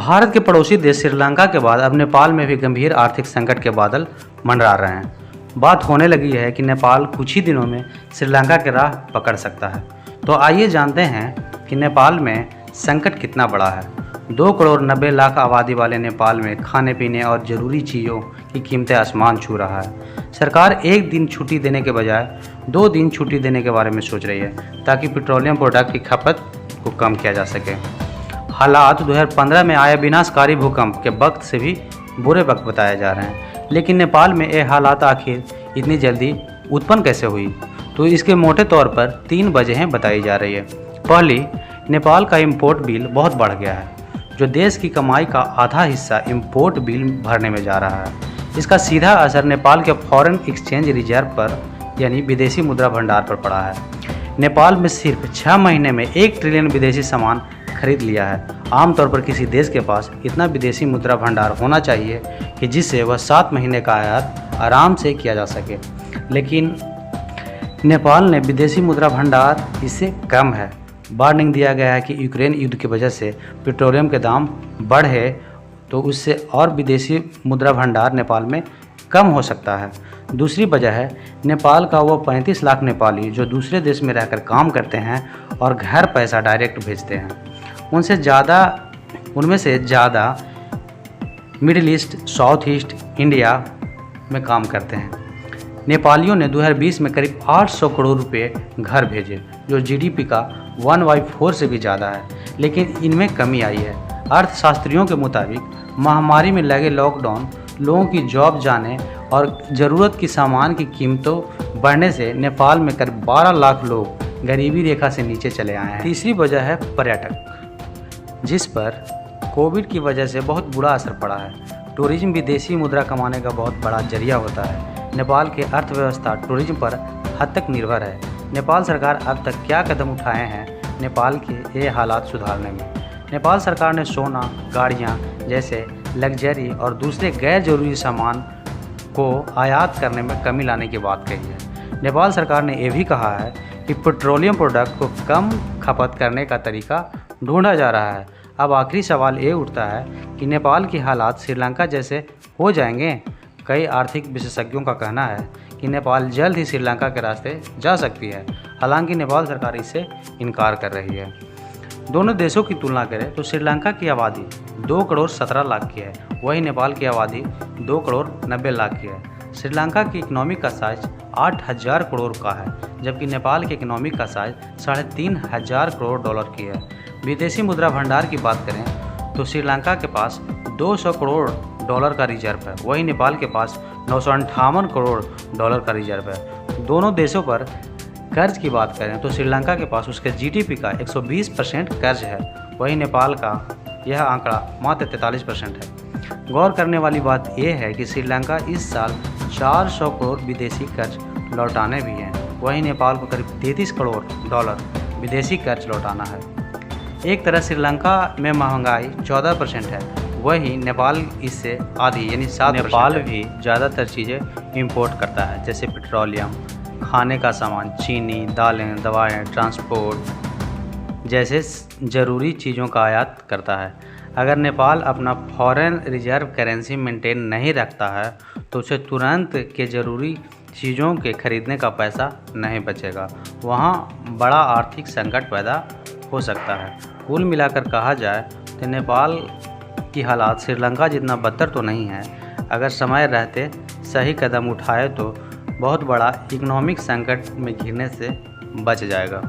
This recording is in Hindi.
भारत के पड़ोसी देश श्रीलंका के बाद अब नेपाल में भी गंभीर आर्थिक संकट के बादल मंडरा रहे हैं। बात होने लगी है कि नेपाल कुछ ही दिनों में श्रीलंका की राह पकड़ सकता है। तो आइए जानते हैं कि नेपाल में संकट कितना बड़ा है। 2 करोड़ 90 लाख आबादी वाले नेपाल में खाने पीने और ज़रूरी चीज़ों की कीमतें आसमान छू रहा है। सरकार 1 दिन छुट्टी देने के बजाय 2 दिन छुट्टी देने के बारे में सोच रही है ताकि पेट्रोलियम प्रोडक्ट की खपत को कम किया जा सके। हालात 2015 में आए विनाशकारी भूकंप के वक्त से भी बुरे वक्त बताए जा रहे हैं, लेकिन नेपाल में ये हालात आखिर इतनी जल्दी उत्पन्न कैसे हुई, तो इसके मोटे तौर पर 3 वजहें बताई जा रही है। पहली, नेपाल का इंपोर्ट बिल बहुत बढ़ गया है, जो देश की कमाई का आधा हिस्सा इंपोर्ट बिल भरने में जा रहा है। इसका सीधा असर नेपाल के फॉरेन एक्सचेंज रिजर्व पर यानी विदेशी मुद्रा भंडार पर पड़ा है। नेपाल में सिर्फ 6 महीने में 1 ट्रिलियन विदेशी सामान खरीद लिया है। आमतौर पर किसी देश के पास इतना विदेशी मुद्रा भंडार होना चाहिए कि जिससे वह 7 महीने का आयात आराम से किया जा सके, लेकिन नेपाल ने विदेशी मुद्रा भंडार इससे कम है। वार्निंग दिया गया है कि यूक्रेन युद्ध की वजह से पेट्रोलियम के दाम बढ़े तो उससे और विदेशी मुद्रा भंडार नेपाल में कम हो सकता है। दूसरी वजह है नेपाल का वो 35 लाख नेपाली जो दूसरे देश में रहकर काम करते हैं और घर पैसा डायरेक्ट भेजते हैं। उनमें से ज़्यादा middle east, south east India में काम करते हैं। नेपालियों ने 2020 में करीब 800 करोड़ रुपए घर भेजे, जो जीडीपी का 1/4 से भी ज़्यादा है, लेकिन इनमें कमी आई है। अर्थशास्त्रियों के मुताबिक महामारी में लगे लॉकडाउन, लोगों की जॉब जाने और ज़रूरत की सामान की कीमतों बढ़ने से नेपाल में करीब 12 लाख लोग गरीबी रेखा से नीचे चले आए हैं। तीसरी वजह है पर्यटक, जिस पर कोविड की वजह से बहुत बुरा असर पड़ा है। टूरिज्म विदेशी मुद्रा कमाने का बहुत बड़ा जरिया होता है। नेपाल की अर्थव्यवस्था टूरिज्म पर हद तक निर्भर है। नेपाल सरकार अब तक क्या कदम उठाए हैं नेपाल के ये हालात सुधारने में? नेपाल सरकार ने सोना, गाड़ियाँ जैसे लग्जरी और दूसरे गैर जरूरी सामान को आयात करने में कमी लाने की बात कही है। नेपाल सरकार ने यह भी कहा है कि पेट्रोलियम प्रोडक्ट को कम खपत करने का तरीका ढूंढा जा रहा है। अब आखिरी सवाल ये उठता है कि नेपाल की हालात श्रीलंका जैसे हो जाएंगे? कई आर्थिक विशेषज्ञों का कहना है कि नेपाल जल्द ही श्रीलंका के रास्ते जा सकती है। हालांकि नेपाल सरकार इससे इनकार कर रही है। दोनों देशों की तुलना करें तो श्रीलंका की आबादी 2 करोड़ 17 लाख की है, वहीं नेपाल की आबादी 2 करोड़ 90 लाख की है। श्रीलंका की इकोनॉमी का साइज 8,000 करोड़ का है, जबकि नेपाल की इकोनॉमी का साइज 3,500 करोड़ डॉलर की है। विदेशी मुद्रा भंडार की बात करें तो श्रीलंका के पास 200 करोड़ डॉलर का रिजर्व है, वहीं नेपाल के पास 958 करोड़ डॉलर का रिजर्व है। दोनों देशों पर कर्ज की बात करें तो श्रीलंका के पास उसके जीडीपी का 120% कर्ज है, वहीं नेपाल का यह आंकड़ा मात्र 43% है। गौर करने वाली बात यह है कि श्रीलंका इस साल 400 करोड़ विदेशी कर्ज लौटाने भी हैं, वहीं नेपाल को करीब 33 करोड़ डॉलर विदेशी कर्ज लौटाना है। एक तरह श्रीलंका में महंगाई 14% है, वहीं नेपाल इससे आधी यानी 7%। नेपाल भी ज़्यादातर चीज़ें इंपोर्ट करता है, जैसे पेट्रोलियम, खाने का सामान, चीनी, दालें, दवाएं, ट्रांसपोर्ट जैसे ज़रूरी चीज़ों का आयात करता है। अगर नेपाल अपना फॉरेन रिजर्व करेंसी मेंटेन नहीं रखता है तो उसे तुरंत के ज़रूरी चीज़ों के खरीदने का पैसा नहीं बचेगा। वहाँ बड़ा आर्थिक संकट पैदा हो सकता है। कुल मिलाकर कहा जाए तो नेपाल की हालात श्रीलंका जितना बदतर तो नहीं है। अगर समय रहते सही कदम उठाए तो बहुत बड़ा इकोनॉमिक संकट में घिरने से बच जाएगा।